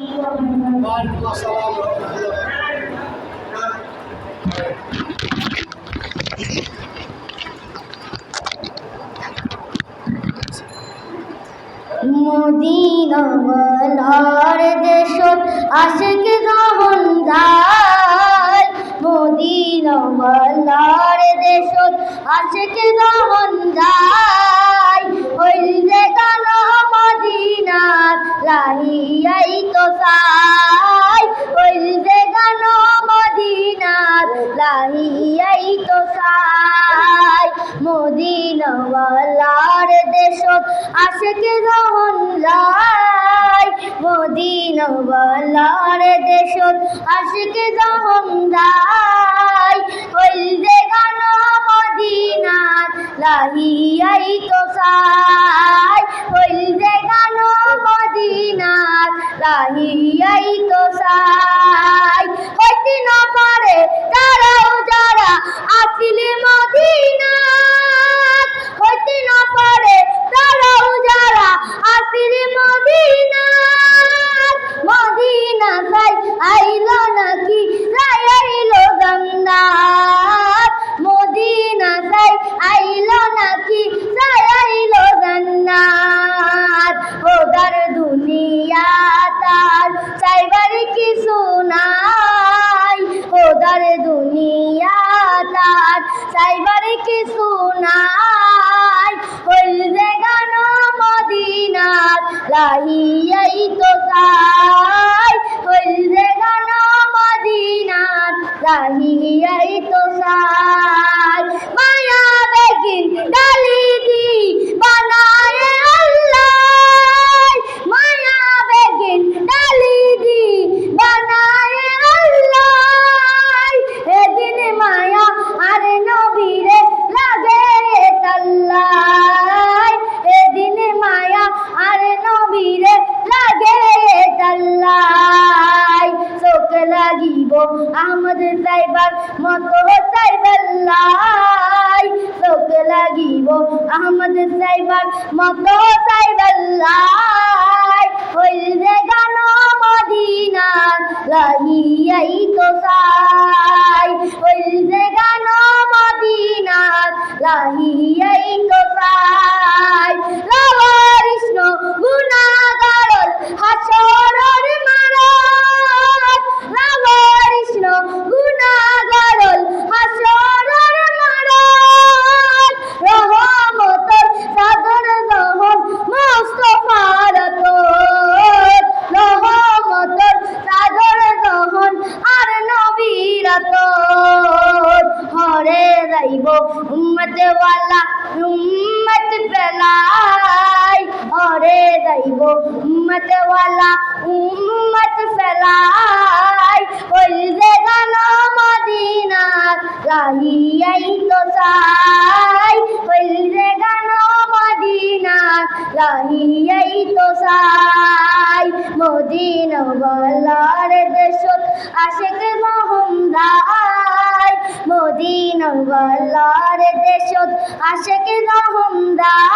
ওয়ালাইকুম আসসালাম। মদিনা ওয়ালার দেশত আশিক যখন যায়, মদিনা ওয়ালার দেশত আশিক যখন যায়, হইল যে গান মদিনার লাহিয়াই তো চাই, হইল যে গান মদিনার লাহিয়াই তো চাই। মদিনা ওয়ালার দেশত আশিক যখন যায়, মদিনা ওয়ালার দেশত আশিক যখন যায়, হইল যে গান মদিনার লাহিয়াই তো চাই, হইল যে গান মদিনার লাহিয়াই তো চাই। হইতে না পারে তারাও যারা আসিল মদিনাত, হইতে না পারে তারাও যারা আসিল মদিনাত, মদিনা চাই আইলো নাকি যাই আইলো জান্নাত, মদিনা চাই আইলো নাকি যাই আইলো জান্নাত। ওদার দুনিয়া তার চাইবার কিছু নাই, ওদার দুনিয়া তার চাইবার কিছু নাই, হইল যে গান মদিনার লাহিয়াই তো চাই, হইল যে গান মদিনার লাহিয়াই তো চাই। মায়া বেগিন ডালি দি বানায় আল্লাহ, মায়া বেগিন ডালি দি বানায় আল্লাহ, এদিন মায়া আর নবীরে লাগে তাল্লাই, এদিন মায়া আর নবীরে লাগে তাল্লাই। চোখ লাগিব আহমদ চাইবার মতো চাইবাল্লাই, চোখ লাগিব আহমদ চাইবার মতো চাইবাল্লাই, হইল যে গান মদিনার লাহিয়াই তো চাই, হইল যে গান মদিনার লাহিয়াই তো চাই। কৃষ্ণ গুনাহগারল হাসরের মারত, কৃষ্ণ গুনাহগারল হাসরের মারত, রহমতের চাদর যখন মুস্তাফার তোর, রহমতের চাদর যখন আর নবীর তোর, হরে যাইব উম্মত ওয়ালা উম্মত ফেলাই, হরে যাইব উম্মত ওয়ালা উম্মত ফেলাই, হইল যে গান মদিনার লাহিয়াই তো চাই, হইল যে গান মদিনার লাহিয়াই তো চাই। মদিনা ওয়ালার দেশত আশিক যখন যায়, মদিনা ওয়ালার দেশত আশিক যখন যায়,